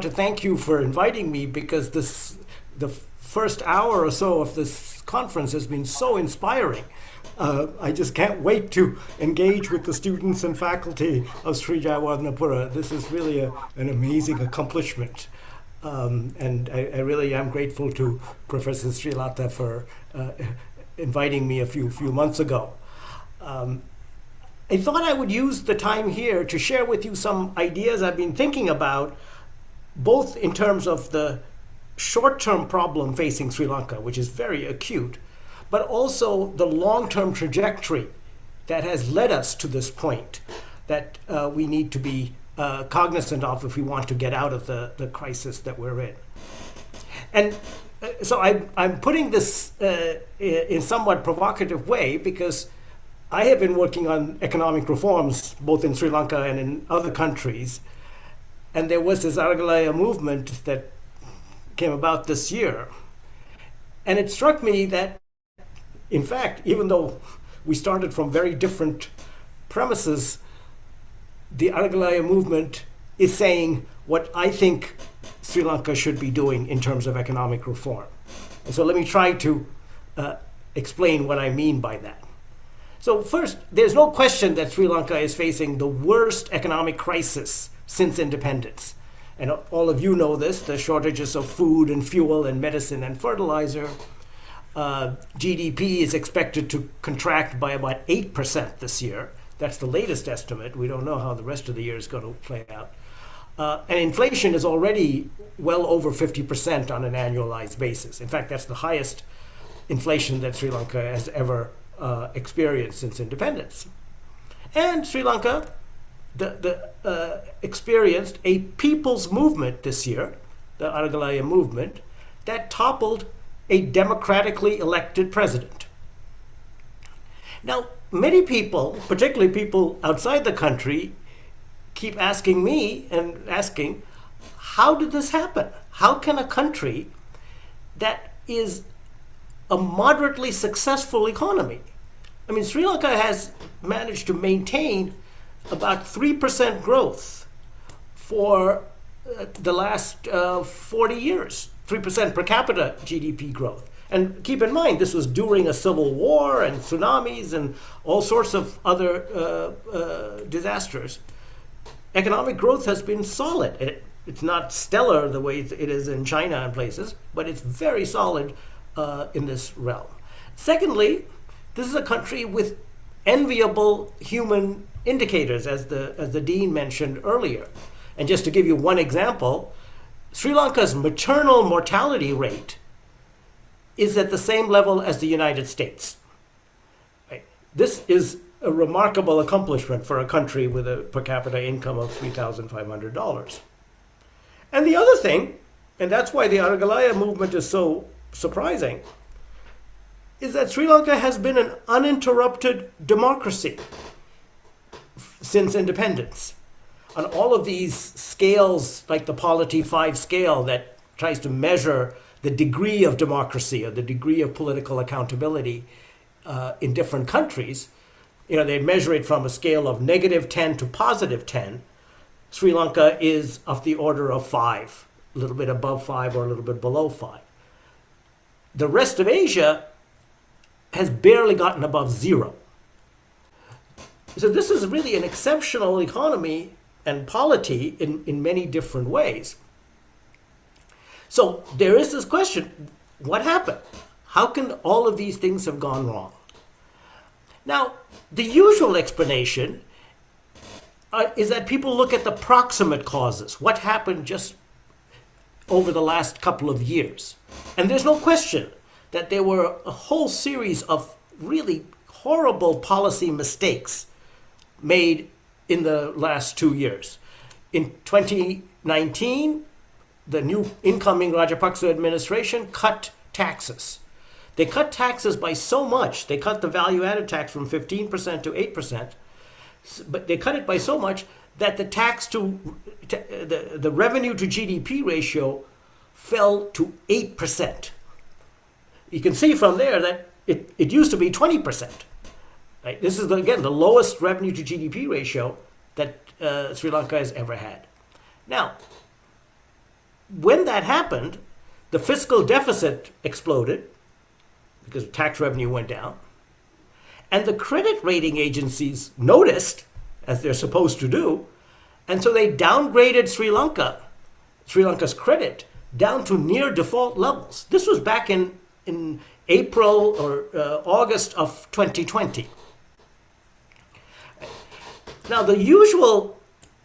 want to thank you for inviting me because the first hour or so of this conference has been so inspiring. I just can't wait to engage with the students and faculty of Sri Jayewardenepura. This is really an amazing accomplishment. And I really am grateful to Professor Sri Lanka for inviting me a few months ago. I thought I would use the time here to share with you some ideas I've been thinking about, both in terms of the short-term problem facing Sri Lanka, which is very acute, but also the long-term trajectory that has led us to this point that we need to be cognizant of if we want to get out of the crisis that we're in. And so I'm putting this in somewhat provocative way because I have been working on economic reforms both in Sri Lanka and in other countries. And there was this Aragalaya movement that came about this year. And it struck me that, in fact, even though we started from very different premises, the Aragalaya movement is saying what I think Sri Lanka should be doing in terms of economic reform. And so let me try to explain what I mean by that. So first, there's no question that Sri Lanka is facing the worst economic crisis since independence. And all of you know this, the shortages of food and fuel and medicine and fertilizer. GDP is expected to contract by about 8% this year. That's the latest estimate. We don't know how the rest of the year is going to play out. And inflation is already well over 50% on an annualized basis. In fact, that's the highest inflation that Sri Lanka has ever experienced since independence. And Sri Lanka experienced a people's movement this year, the Aragalaya movement, that toppled a democratically elected president. Now, many people, particularly people outside the country, keep asking me and asking, how did this happen? How can a country that is a moderately successful economy? I mean, Sri Lanka has managed to maintain about 3% growth for the last 40 years, 3% per capita GDP growth. And keep in mind, this was during a civil war and tsunamis and all sorts of other disasters. Economic growth has been solid. It's not stellar the way it is in China and places, but it's very solid in this realm. Secondly, this is a country with enviable human indicators, as the dean mentioned earlier. And just to give you one example, Sri Lanka's maternal mortality rate is at the same level as the United States. Right? This is a remarkable accomplishment for a country with a per capita income of $3,500. And the other thing, and that's why the Aragalaya movement is so surprising, is that Sri Lanka has been an uninterrupted democracy since independence. On all of these scales, like the Polity 5 scale that tries to measure the degree of democracy or the degree of political accountability in different countries, they measure it from a scale of -10 to +10. Sri Lanka is of the order of 5, a little bit above 5 or a little bit below 5. The rest of Asia has barely gotten above 0. So this is really an exceptional economy and polity in many different ways. So there is this question, what happened? How can all of these things have gone wrong? Now, the usual explanation is that people look at the proximate causes, what happened just over the last couple of years. And there's no question that there were a whole series of really horrible policy mistakes made in the last 2 years. In 2019, the new incoming Rajapaksa administration cut taxes. They cut taxes by so much. They cut the value-added tax from 15% to 8%, but they cut it by so much that the the revenue to GDP ratio fell to 8%. You can see from there that it used to be 20%. Right? This is, again, the lowest revenue to GDP ratio that Sri Lanka has ever had. Now, when that happened, the fiscal deficit exploded because tax revenue went down. And the credit rating agencies noticed, as they're supposed to do, and so they downgraded Sri Lanka's credit, down to near default levels. This was back in April or August of 2020. Now, the usual,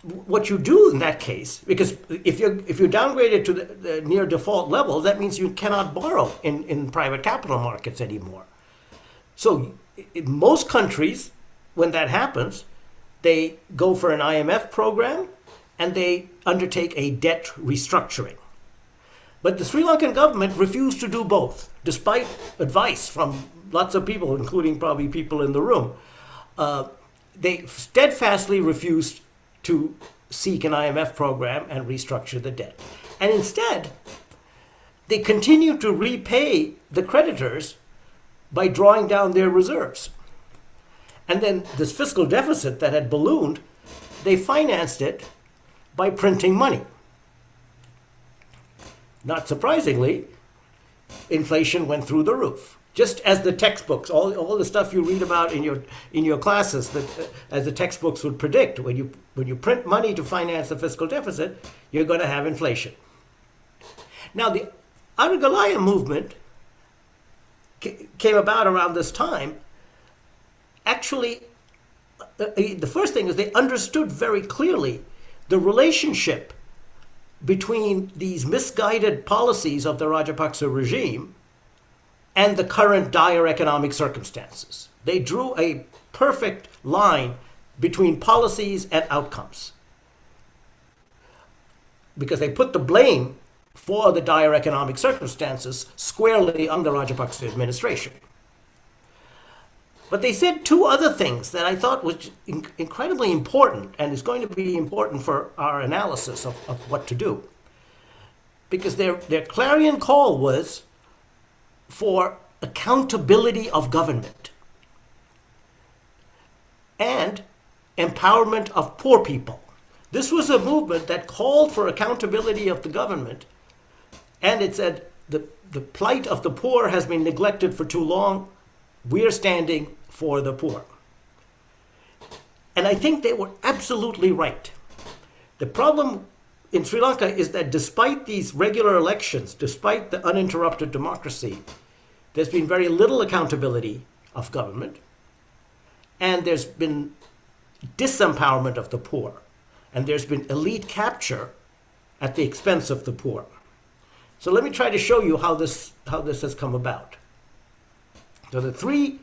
what you do in that case, because if you're downgraded to the near default level, that means you cannot borrow in private capital markets anymore. So in most countries, when that happens, they go for an IMF program and they undertake a debt restructuring. But the Sri Lankan government refused to do both, despite advice from lots of people, including probably people in the room. They steadfastly refused to seek an IMF program and restructure the debt. And instead, they continued to repay the creditors by drawing down their reserves. And then this fiscal deficit that had ballooned, they financed it by printing money. Not surprisingly, inflation went through the roof. Just as the textbooks, all the stuff you read about in your classes, as the textbooks would predict, when you print money to finance the fiscal deficit, you're going to have inflation. Now, the Aragalaya movement came about around this time. Actually, the first thing is they understood very clearly the relationship between these misguided policies of the Rajapaksa regime and the current dire economic circumstances. They drew a perfect line between policies and outcomes, because they put the blame for the dire economic circumstances squarely on the Rajapaksa administration. But they said two other things that I thought was incredibly important, and is going to be important for our analysis of what to do. Because their clarion call was for accountability of government and empowerment of poor people. This was a movement that called for accountability of the government, and it said the plight of the poor has been neglected for too long. We're standing for the poor. And I think they were absolutely right. The problem in Sri Lanka is that despite these regular elections, despite the uninterrupted democracy, there's been very little accountability of government, and there's been disempowerment of the poor, and there's been elite capture at the expense of the poor. So let me try to show you how this has come about. So the three,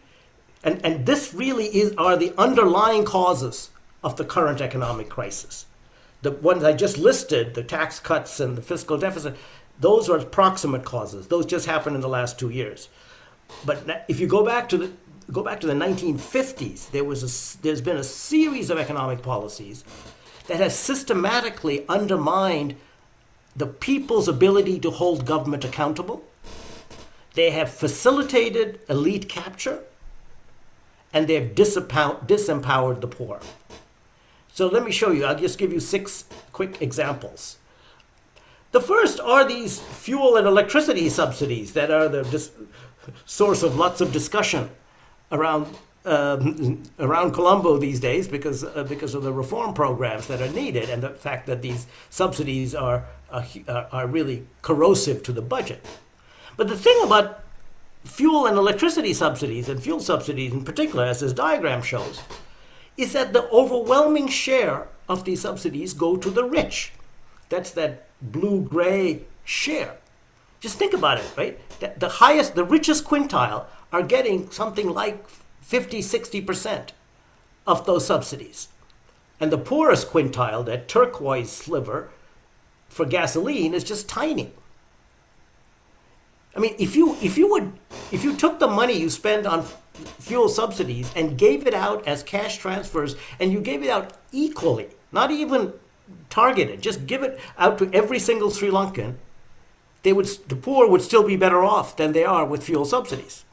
and this really are the underlying causes of the current economic crisis. The ones I just listed, the tax cuts and the fiscal deficit, those are proximate causes. Those just happened in the last 2 years. But if you go back to the 1950s, there's been a series of economic policies that has systematically undermined the people's ability to hold government accountable. They have facilitated elite capture, and they have disempowered the poor. So let me show you. I'll just give you 6 quick examples. The first are these fuel and electricity subsidies that are the source of lots of discussion around Colombo these days because of the reform programs that are needed and the fact that these subsidies are really corrosive to the budget. But the thing about fuel and electricity subsidies, and fuel subsidies in particular, as this diagram shows, is that the overwhelming share of these subsidies go to the rich. That's that blue-gray share. Just think about it, right? The richest quintile are getting something like 50-60% of those subsidies. And the poorest quintile, that turquoise sliver for gasoline, is just tiny. I mean, if you took the money you spend on fuel subsidies and gave it out as cash transfers, and you gave it out equally, not even targeted, just give it out to every single Sri Lankan, the poor would still be better off than they are with fuel subsidies.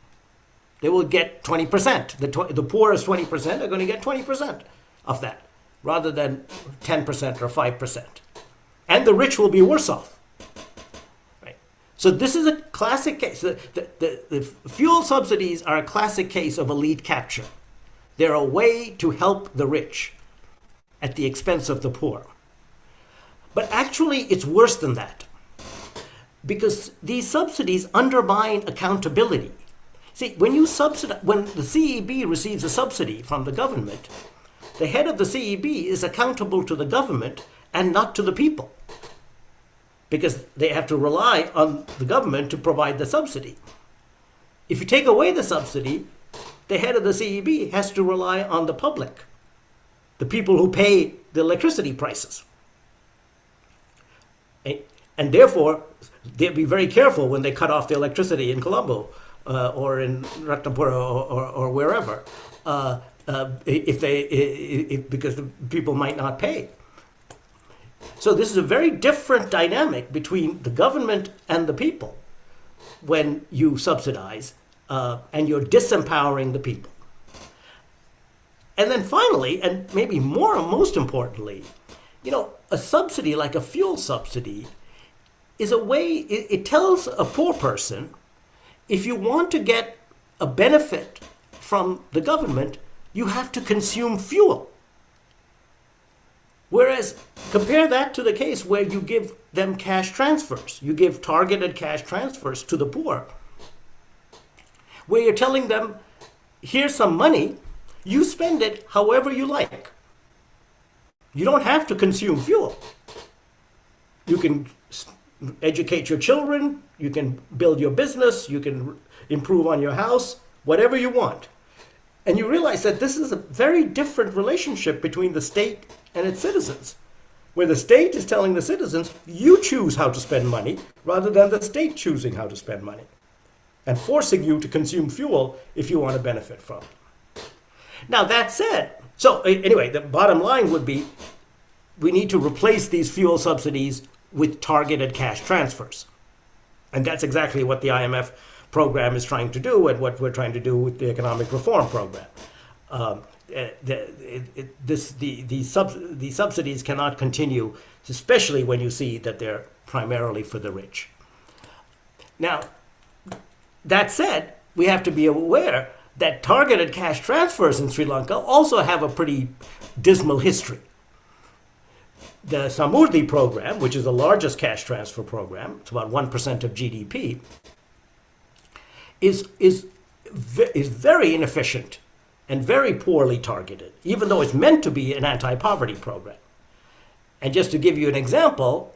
They will get 20%. The poorest 20% are going to get 20% of that, rather than 10% or 5%. And the rich will be worse off So this is a classic case. The fuel subsidies are a classic case of elite capture. They're a way to help the rich at the expense of the poor. But actually, it's worse than that, because these subsidies undermine accountability. See, when the CEB receives a subsidy from the government, the head of the CEB is accountable to the government and not to the people, because they have to rely on the government to provide the subsidy. If you take away the subsidy, the head of the CEB has to rely on the public, the people who pay the electricity prices. And therefore, they'll be very careful when they cut off the electricity in Colombo or in Ratnapura or wherever, because the people might not pay. So this is a very different dynamic between the government and the people when you subsidize, and you're disempowering the people. And then finally, and maybe most importantly, a subsidy like a fuel subsidy is a way, it tells a poor person, if you want to get a benefit from the government, you have to consume fuel. Whereas, compare that to the case where you give them cash transfers. You give targeted cash transfers to the poor, where you're telling them, here's some money, you spend it however you like. You don't have to consume fuel. You can educate your children, you can build your business, you can improve on your house, whatever you want. And you realize that this is a very different relationship between the state and its citizens, where the state is telling the citizens, you choose how to spend money, rather than the state choosing how to spend money, and forcing you to consume fuel if you want to benefit from it. Now, that said, so anyway, the bottom line would be, we need to replace these fuel subsidies with targeted cash transfers. And that's exactly what the IMF program is trying to do, and what we're trying to do with the economic reform program. The subsidies cannot continue, especially when you see that they're primarily for the rich. Now, that said, we have to be aware that targeted cash transfers in Sri Lanka also have a pretty dismal history. The Samurdhi program, which is the largest cash transfer program, it's about 1% of GDP, is very inefficient and very poorly targeted, even though it's meant to be an anti-poverty program. And just to give you an example,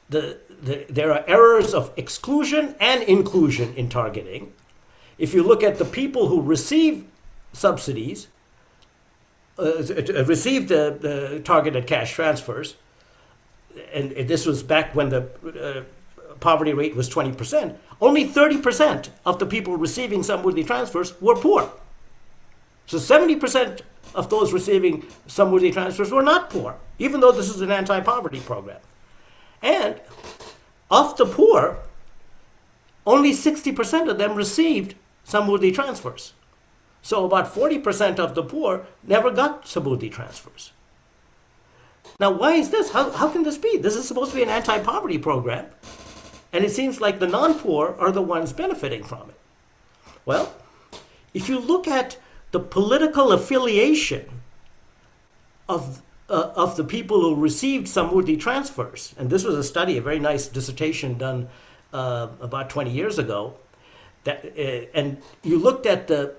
there are errors of exclusion and inclusion in targeting. If you look at the people who receive subsidies, receive the targeted cash transfers, and this was back when the poverty rate was 20%, only 30% of the people receiving Samurdhi transfers were poor. So 70% of those receiving Samurdhi transfers were not poor, even though this is an anti-poverty program. And of the poor, only 60% of them received Samurdhi transfers. So about 40% of the poor never got Samurdhi transfers. Now, why is this? How can this be? This is supposed to be an anti-poverty program, and it seems like the non-poor are the ones benefiting from it. Well, if you look at the political affiliation of the people who received Samurdhi transfers, and this was a study, a very nice dissertation done about 20 years ago, and you looked at the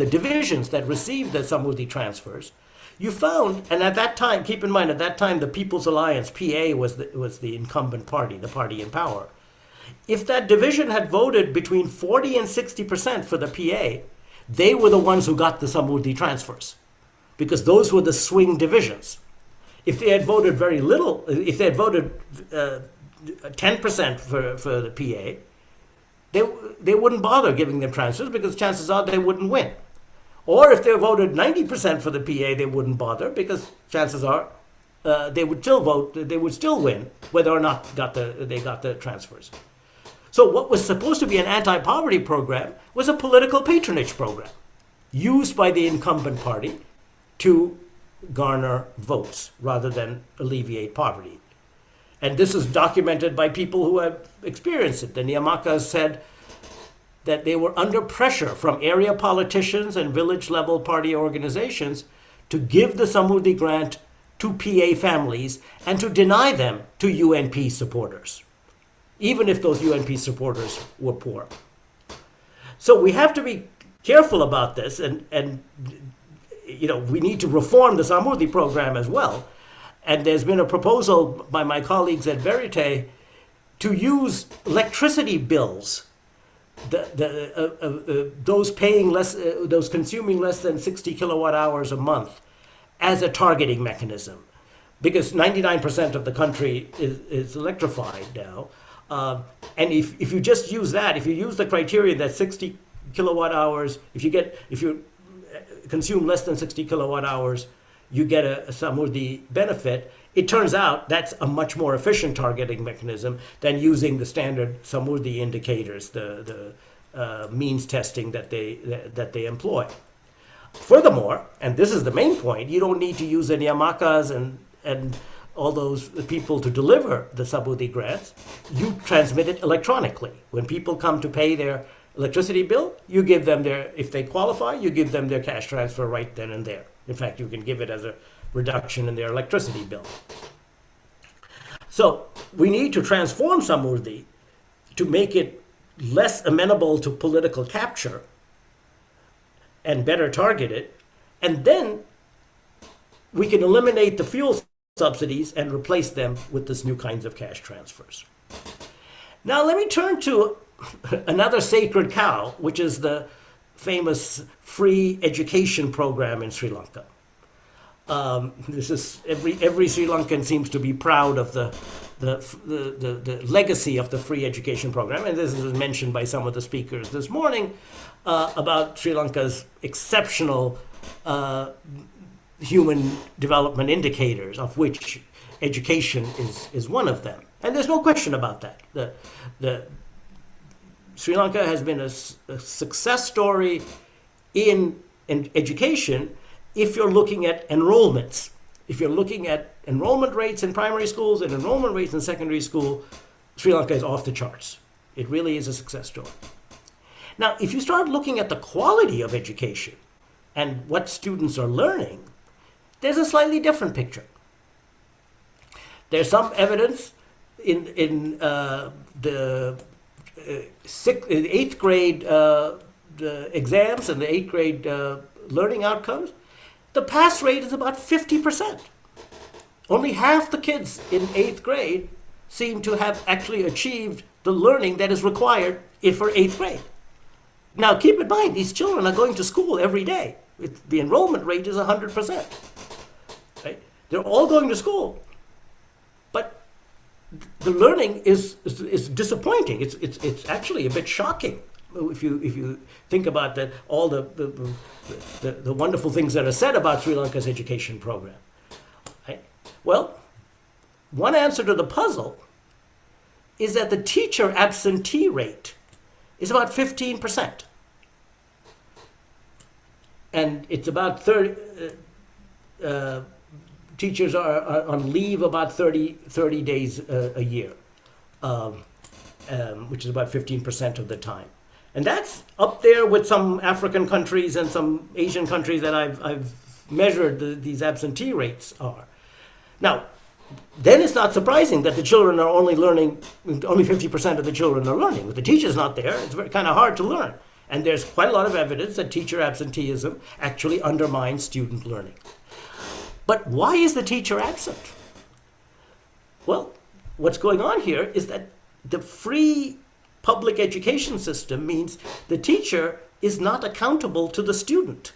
divisions that received the Samurdhi transfers, you found, and at that time, keep in mind, at that time, the People's Alliance, PA, was the incumbent party, the party in power. If that division had voted between 40 and 60% for the PA, they were the ones who got the Samurdhi transfers, because those were the swing divisions. If they had voted very little, if they had voted 10% for the PA, they wouldn't bother giving them transfers, because chances are they wouldn't win. Or if they voted 90% for the PA, they wouldn't bother, because chances are they would still vote, they would still win, whether or not they got the transfers. So what was supposed to be an anti-poverty program was a political patronage program used by the incumbent party to garner votes rather than alleviate poverty. And this is documented by people who have experienced it. The Niyamakas said that they were under pressure from area politicians and village-level party organizations to give the Samurdhi grant to PA families and to deny them to UNP supporters, even if those UNP supporters were poor. So we have to be careful about this, and we need to reform the Samurdhi program as well. And there's been a proposal by my colleagues at Verite to use electricity bills, those paying less, those consuming less than 60 kilowatt hours a month, as a targeting mechanism, because 99% of the country is electrified now. And if you just use that, if you use the criteria that 60 kilowatt hours, if you consume less than 60 kilowatt hours, you get a Samurdhi benefit. It turns out that's a much more efficient targeting mechanism than using the standard Samurdhi indicators, the means testing that they employ. Furthermore, and this is the main point, you don't need to use the Niyamakas and all those people to deliver the Samurdhi grants. You transmit it electronically. When people come to pay their electricity bill, you give them if they qualify, you give them their cash transfer right then and there. In fact, you can give it as a reduction in their electricity bill. So we need to transform Samurdhi to make it less amenable to political capture and better targeted, and then we can eliminate the fuel subsidies and replace them with this new kinds of cash transfers. Now let me turn to another sacred cow, which is the famous free education program in Sri Lanka. This is every Sri Lankan seems to be proud of the legacy of the free education program, and this is mentioned by some of the speakers this morning about Sri Lanka's exceptional human development indicators, of which education is one of them. And there's no question about that. The Sri Lanka has been a success story in education if you're looking at enrollments. If you're looking at enrollment rates in primary schools and enrollment rates in secondary school, Sri Lanka is off the charts. It really is a success story. Now, if you start looking at the quality of education and what students are learning, there's a slightly different picture. There's some evidence in the eighth grade the exams and the eighth grade learning outcomes. The pass rate is about 50%. Only half the kids in eighth grade seem to have actually achieved the learning that is required for eighth grade. Now, keep in mind, these children are going to school every day. The enrollment rate is 100%. Right? They're all going to school, but the learning is disappointing. It's actually a bit shocking if you think about that, all the wonderful things that are said about Sri Lanka's education program. Right? Well, one answer to the puzzle is that the teacher absentee rate is about 15%. And it's about 30, teachers are on leave about 30 days a year, which is about 15% of the time. And that's up there with some African countries and some Asian countries that I've measured these absentee rates are. Now, then it's not surprising that the children are only 50% of the children are learning. With the teacher's not there, it's kind of hard to learn. And there's quite a lot of evidence that teacher absenteeism actually undermines student learning. But why is the teacher absent? Well, what's going on here is that the free public education system means the teacher is not accountable to the student.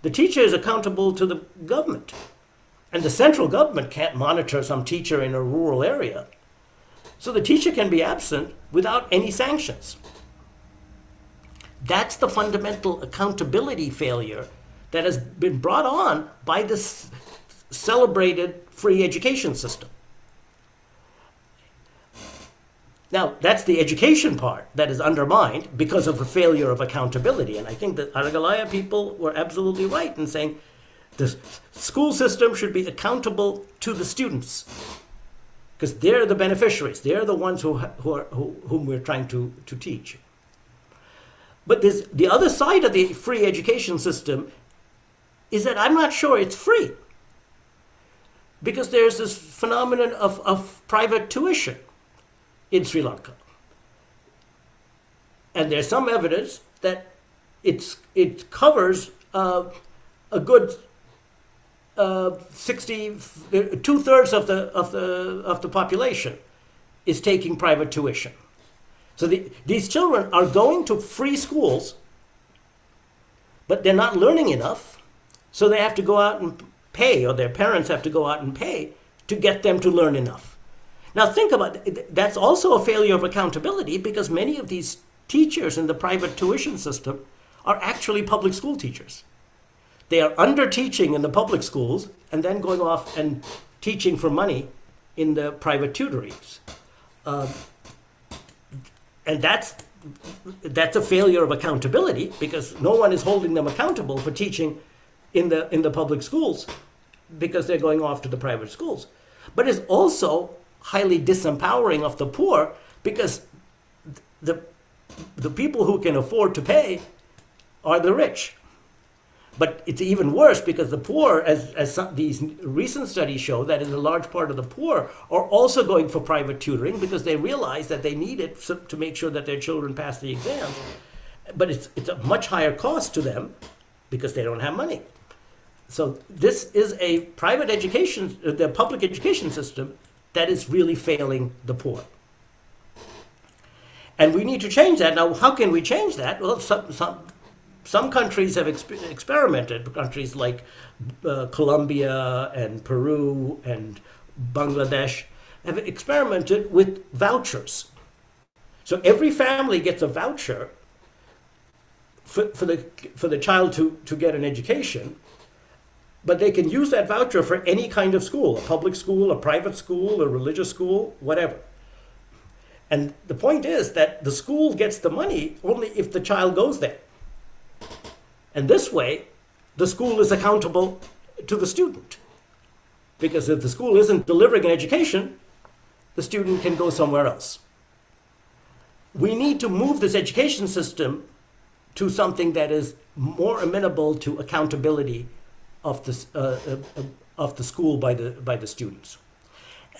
The teacher is accountable to the government. And the central government can't monitor some teacher in a rural area. So the teacher can be absent without any sanctions. That's the fundamental accountability failure that has been brought on by this celebrated free education system. Now, that's the education part that is undermined because of a failure of accountability. And I think that Aragalaya people were absolutely right in saying the school system should be accountable to the students. because they're the beneficiaries. They're the ones whom we're trying to teach. But the other side of the free education system is that I'm not sure it's free, because there's this phenomenon of private tuition in Sri Lanka. And there's some evidence that it covers a good 2/3 of the population is taking private tuition. So these children are going to free schools, but they're not learning enough, so they have to go out and pay, or their parents have to go out and pay to get them to learn enough. Now think about it. That's also a failure of accountability, because many of these teachers in the private tuition system are actually public school teachers. They are under-teaching in the public schools and then going off and teaching for money in the private tutorings. And that's a failure of accountability, because no one is holding them accountable for teaching in the public schools, because they're going off to the private schools. But it's also highly disempowering of the poor, because the people who can afford to pay are the rich. But it's even worse, because the poor, as these recent studies show, that is a large part of the poor are also going for private tutoring, because they realize that they need it to make sure that their children pass the exams. But it's a much higher cost to them, because they don't have money. So this is a private education, the public education system, that is really failing the poor. And we need to change that. Now, how can we change that? Well, some countries have experimented. Countries like Colombia and Peru and Bangladesh have experimented with vouchers. So every family gets a voucher for the child to get an education, but they can use that voucher for any kind of school, a public school, a private school, a religious school, whatever. And the point is that the school gets the money only if the child goes there. And this way, the school is accountable to the student. Because if the school isn't delivering an education, the student can go somewhere else. We need to move this education system to something that is more amenable to accountability of the school by the students.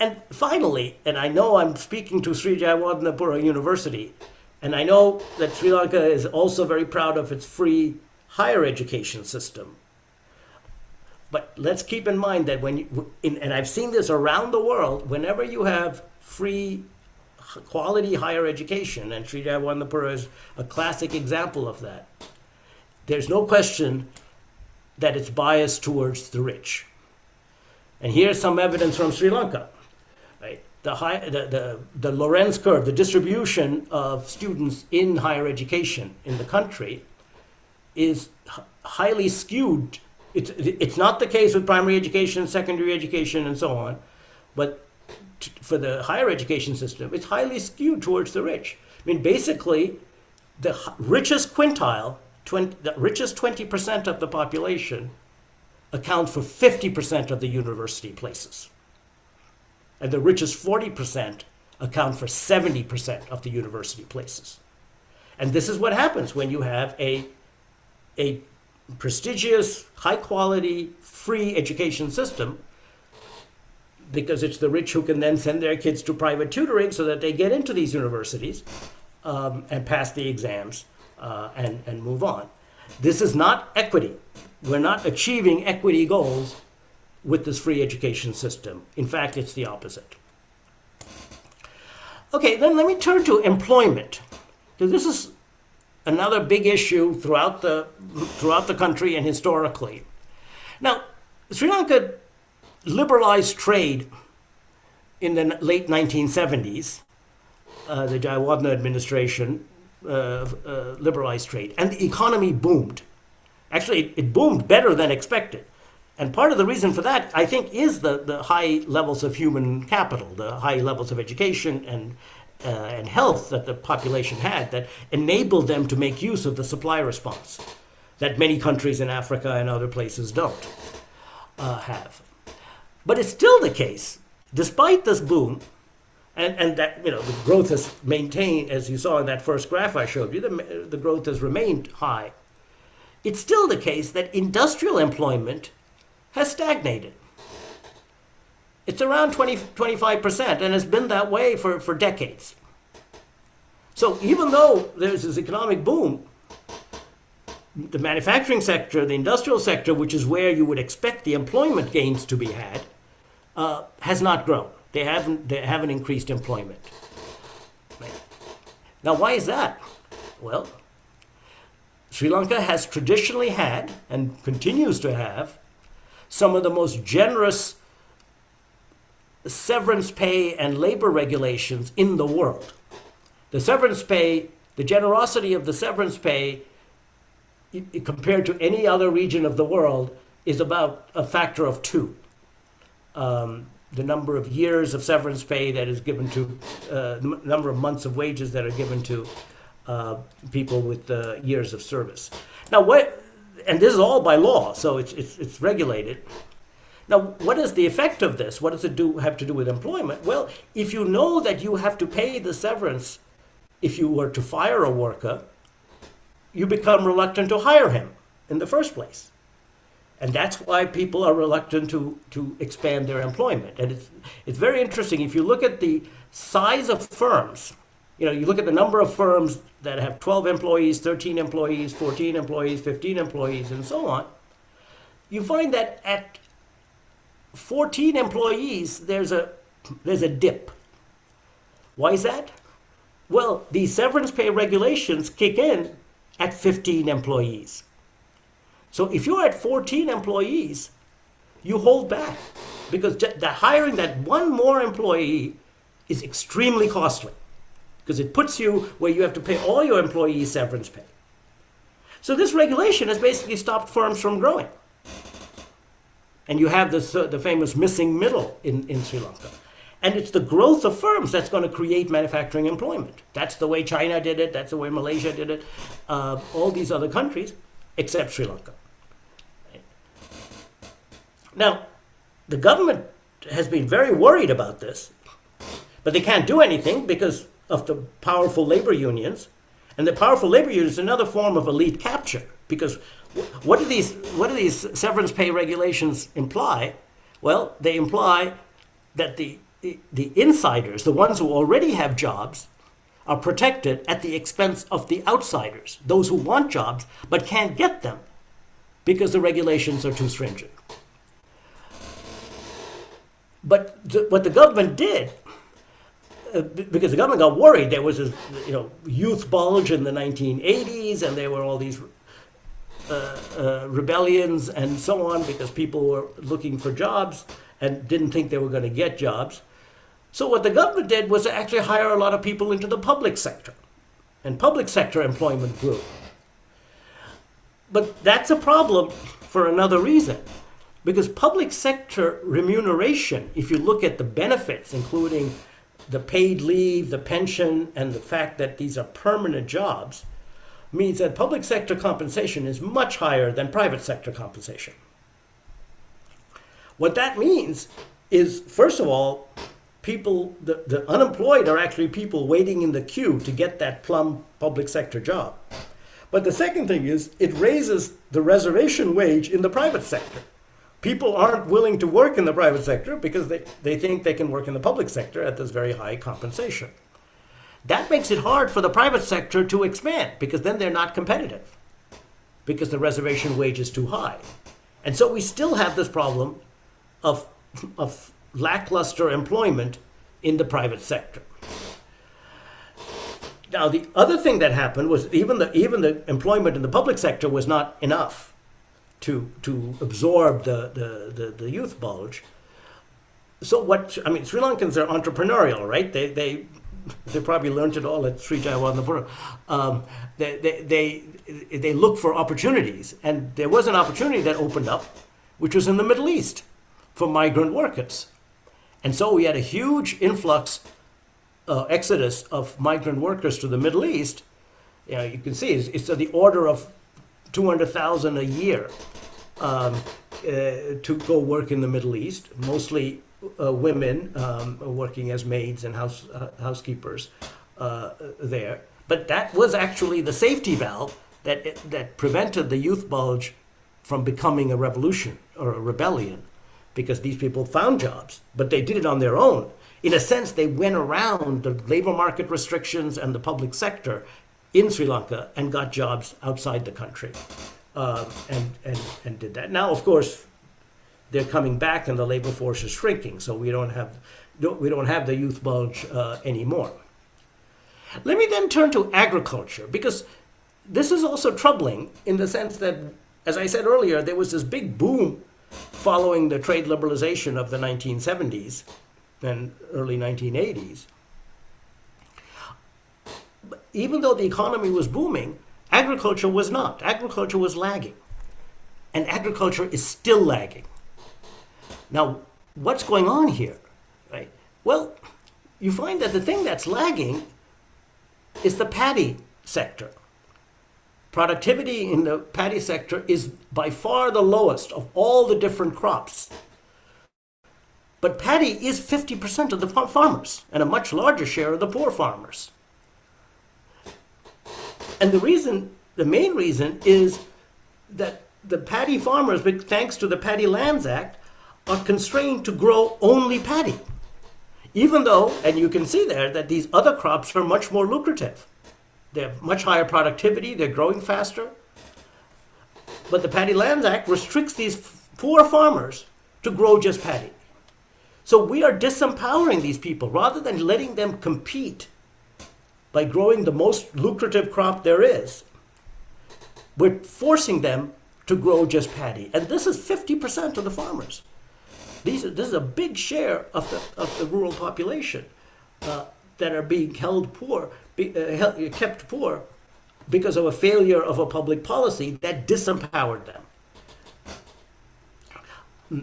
And finally, and I know I'm speaking to Sri Jayewardenepura University, and I know that Sri Lanka is also very proud of its free higher education system. But let's keep in mind that and I've seen this around the world, whenever you have free quality higher education, and Sri Jayewardenepura is a classic example of that, there's no question that it's biased towards the rich. And here's some evidence from Sri Lanka. Right? The Lorenz curve, the distribution of students in higher education in the country, is highly skewed. It's not the case with primary education, secondary education, and so on, but for the higher education system, it's highly skewed towards the rich. I mean, basically, the richest quintile, the richest 20% of the population account for 50% of the university places. And the richest 40% account for 70% of the university places. And this is what happens when you have a prestigious, high-quality, free education system, because it's the rich who can then send their kids to private tutoring so that they get into these universities and pass the exams and move on. This is not equity. We're not achieving equity goals with this free education system. In fact, it's the opposite. Okay, then let me turn to employment. So this is another big issue throughout the country and historically. Now, Sri Lanka liberalized trade in the late 1970s. The Jayewardenepura administration liberalized trade, and the economy boomed. Actually, it boomed better than expected. And part of the reason for that, I think, is the high levels of human capital, the high levels of education and health that the population had, that enabled them to make use of the supply response that many countries in Africa and other places don't have. But it's still the case Despite this boom, and that, you know, the growth has maintained, as you saw in that first graph I showed you, the growth has remained high. It's still the case that industrial employment has stagnated. It's around 25%, and has been that way for decades. So even though there's this economic boom, the manufacturing sector, the industrial sector, which is where you would expect the employment gains to be had, has not grown. They haven't increased employment. Now, why is that? Well, Sri Lanka has traditionally had, and continues to have, some of the most generous severance pay and labor regulations in the world. The severance pay, the generosity of the severance pay, compared to any other region of the world, is about a factor of 2. The number of years of severance pay that is given to, number of months of wages that are given to people with years of service. Now, and this is all by law, so it's regulated. Now, what is the effect of this? What does it have to do with employment? Well, if you know that you have to pay the severance if you were to fire a worker, you become reluctant to hire him in the first place. And that's why people are reluctant to expand their employment. And it's very interesting. If you look at the size of firms, you know, you look at the number of firms that have 12 employees, 13 employees, 14 employees, 15 employees, and so on, you find that at 14 employees, there's a dip. Why is that? Well, the severance pay regulations kick in at 15 employees. So if you're at 14 employees, you hold back, because hiring that one more employee is extremely costly, because it puts you where you have to pay all your employees severance pay. So this regulation has basically stopped firms from growing. And you have this, the famous missing middle in Sri Lanka. And it's the growth of firms that's going to create manufacturing employment. That's the way China did it. That's the way Malaysia did it. All these other countries, except Sri Lanka. Now, the government has been very worried about this, but they can't do anything because of the powerful labor unions. And the powerful labor unions is another form of elite capture, because what do these severance pay regulations imply? Well, they imply that the insiders, the ones who already have jobs, are protected at the expense of the outsiders, those who want jobs but can't get them because the regulations are too stringent. But what the government did, because the government got worried, there was this, youth bulge in the 1980s, and there were all these rebellions and so on, because people were looking for jobs and didn't think they were going to get jobs. So what the government did was to actually hire a lot of people into the public sector, and public sector employment grew. But that's a problem for another reason, because public sector remuneration, if you look at the benefits, including the paid leave, the pension, and the fact that these are permanent jobs, means that public sector compensation is much higher than private sector compensation. What that means is, first of all, the unemployed are actually people waiting in the queue to get that plum public sector job. But the second thing is, it raises the reservation wage in the private sector. People aren't willing to work in the private sector because they think they can work in the public sector at this very high compensation. That makes it hard for the private sector to expand, because then they're not competitive, because the reservation wage is too high. And so we still have this problem of lackluster employment in the private sector. Now, the other thing that happened was even the employment in the public sector was not enough to absorb the youth bulge. So Sri Lankans are entrepreneurial, right? They probably learned it all at Sri Jayewardenepura. They look for opportunities, and there was an opportunity that opened up, which was in the Middle East for migrant workers. And so we had a huge influx, exodus of migrant workers to the Middle East. You can see it's the order of 200,000 a year to go work in the Middle East, mostly women working as maids and housekeepers there. But that was actually the safety valve that prevented the youth bulge from becoming a revolution or a rebellion, because these people found jobs, but they did it on their own. In a sense, they went around the labor market restrictions and the public sector in Sri Lanka and got jobs outside the country, and did that. Now, of course, they're coming back and the labor force is shrinking, so we don't have the youth bulge anymore. Let me then turn to agriculture, because this is also troubling in the sense that, as I said earlier, there was this big boom following the trade liberalization of the 1970s and early 1980s. But even though the economy was booming, agriculture was not. Agriculture was lagging. And agriculture is still lagging. Now, what's going on here, right? Well, you find that the thing that's lagging is the paddy sector. Productivity in the paddy sector is by far the lowest of all the different crops. But paddy is 50% of the farmers and a much larger share of the poor farmers. And the main reason is that the paddy farmers, thanks to the Paddy Lands Act, are constrained to grow only paddy. Even though, and you can see there, that these other crops are much more lucrative. They have much higher productivity, they're growing faster. But the Paddy Lands Act restricts these poor farmers to grow just paddy. So we are disempowering these people rather than letting them compete by growing the most lucrative crop there is. We're forcing them to grow just paddy. And this is 50% of the farmers. This is a big share of the rural population that are being kept poor because of a failure of a public policy that disempowered them.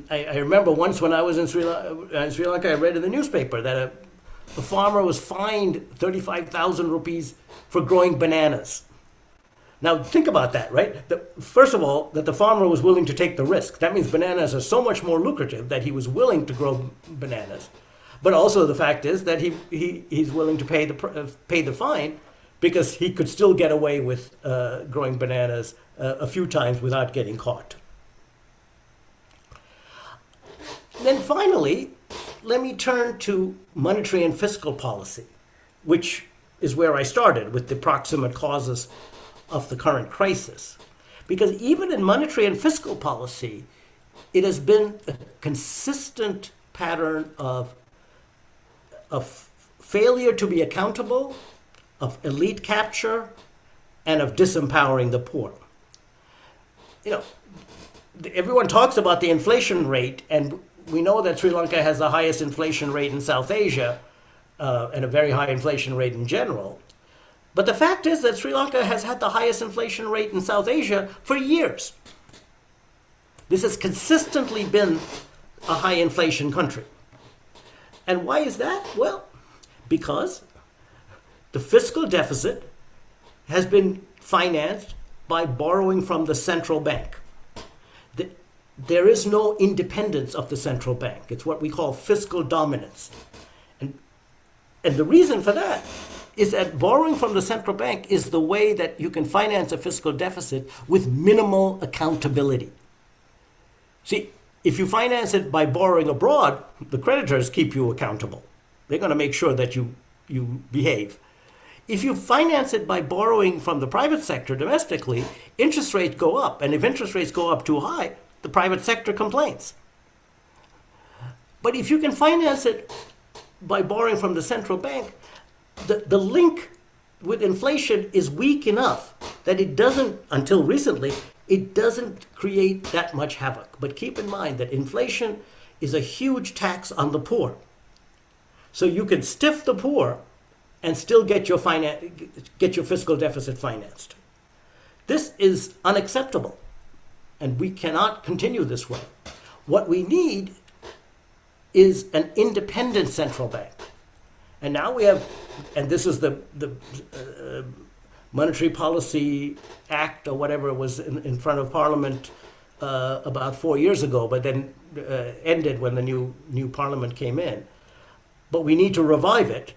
I remember once when I was in Sri Lanka, I read in the newspaper that a farmer was fined 35,000 rupees for growing bananas. Now, think about that, right? First of all, that the farmer was willing to take the risk. That means bananas are so much more lucrative that he was willing to grow bananas. But also the fact is that he's willing to pay the fine because he could still get away with growing bananas a few times without getting caught. Then finally, let me turn to monetary and fiscal policy, which is where I started with the proximate causes of the current crisis. Because even in monetary and fiscal policy, it has been a consistent pattern of failure to be accountable, of elite capture, and of disempowering the poor. You know, everyone talks about the inflation rate, and we know that Sri Lanka has the highest inflation rate in South Asia, and a very high inflation rate in general. But the fact is that Sri Lanka has had the highest inflation rate in South Asia for years. This has consistently been a high inflation country. And why is that? Well, because the fiscal deficit has been financed by borrowing from the central bank. There is no independence of the central bank. It's what we call fiscal dominance. And the reason for that is that borrowing from the central bank is the way that you can finance a fiscal deficit with minimal accountability. See, if you finance it by borrowing abroad, the creditors keep you accountable. They're going to make sure that you behave. If you finance it by borrowing from the private sector domestically, interest rates go up. And if interest rates go up too high, the private sector complains. But if you can finance it by borrowing from the central bank, the link with inflation is weak enough that it doesn't, until recently, it doesn't create that much havoc. But keep in mind that inflation is a huge tax on the poor. So you can stiff the poor and still get your fiscal deficit financed. This is unacceptable, and we cannot continue this way. What we need is an independent central bank. And now we have, and this is the Monetary Policy Act or whatever was in front of Parliament about 4 years ago, but then ended when the new parliament came in. But we need to revive it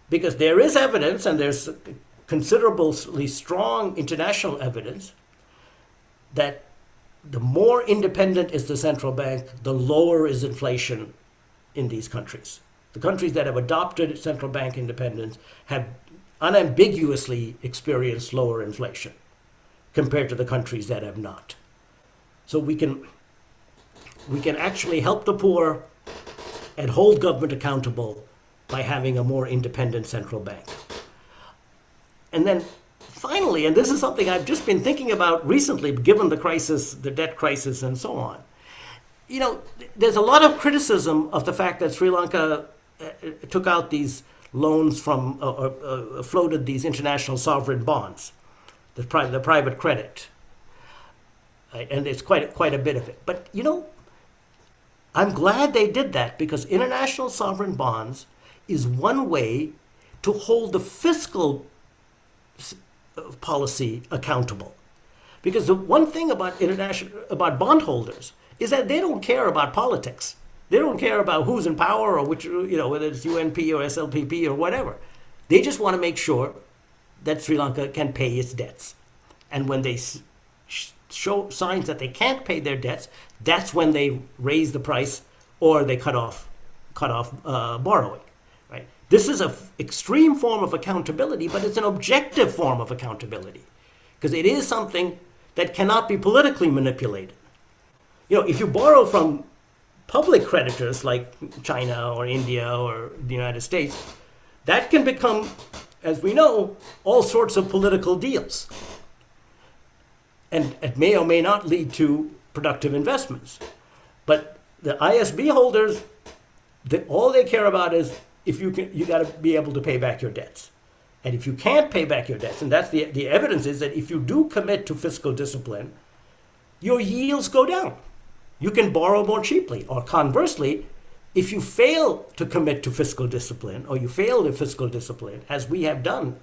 because there is evidence, and there's considerably strong international evidence, that the more independent is the central bank, the lower is inflation in these countries. The countries that have adopted central bank independence have unambiguously experienced lower inflation compared to the countries that have not. So we can actually help the poor and hold government accountable by having a more independent central bank. And then finally, and this is something I've just been thinking about recently, given the crisis, the debt crisis and so on, there's a lot of criticism of the fact that Sri Lanka took out these loans from, or floated these international sovereign bonds, the private credit. And it's quite a bit of it. But, I'm glad they did that because international sovereign bonds is one way to hold the fiscal policy accountable. Because the one thing about bondholders is that they don't care about politics. They don't care about who's in power or which, whether it's UNP or SLPP or whatever. They just want to make sure that Sri Lanka can pay its debts. And when they show signs that they can't pay their debts, that's when they raise the price or they cut off borrowing. Right? This is an extreme form of accountability, but it's an objective form of accountability because it is something that cannot be politically manipulated. If you borrow from public creditors like China or India or the United States, that can become, as we know, all sorts of political deals. And it may or may not lead to productive investments. But the ISB holders, all they care about is if you got to be able to pay back your debts. And if you can't pay back your debts, and that's the evidence is that if you do commit to fiscal discipline, your yields go down. You can borrow more cheaply. Or conversely, if you fail to commit to fiscal discipline, or you fail in fiscal discipline, as we have done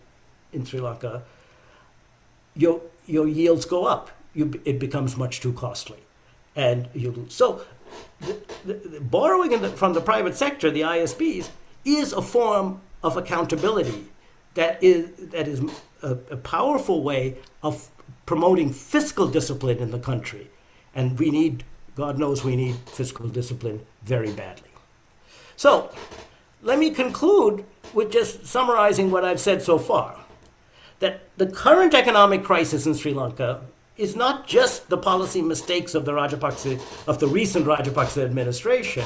in Sri Lanka, your yields go up. It becomes much too costly, and you lose. So, the borrowing from the private sector, the ISBs, is a form of accountability that is a powerful way of promoting fiscal discipline in the country, and God knows we need fiscal discipline very badly. So, let me conclude with just summarizing what I've said so far. That the current economic crisis in Sri Lanka is not just the policy mistakes of the recent Rajapaksa administration,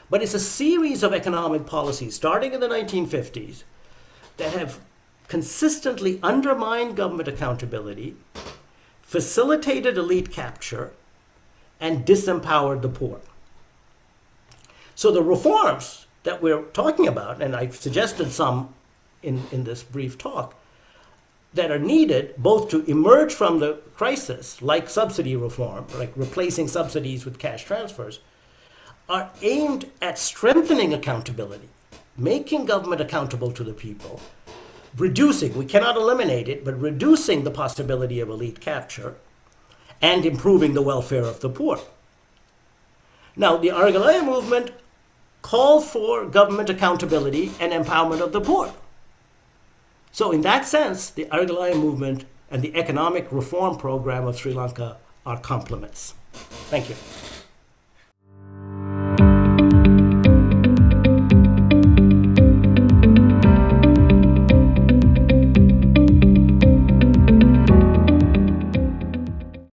but it's a series of economic policies starting in the 1950s that have consistently undermined government accountability, facilitated elite capture, and disempowered the poor. So the reforms that we're talking about, and I've suggested some in this brief talk, that are needed both to emerge from the crisis, like subsidy reform, like replacing subsidies with cash transfers, are aimed at strengthening accountability, making government accountable to the people, reducing, we cannot eliminate it, but reducing the possibility of elite capture, and improving the welfare of the poor. Now, the Aragalaya movement called for government accountability and empowerment of the poor. So in that sense, the Aragalaya movement and the economic reform program of Sri Lanka are complements. Thank you.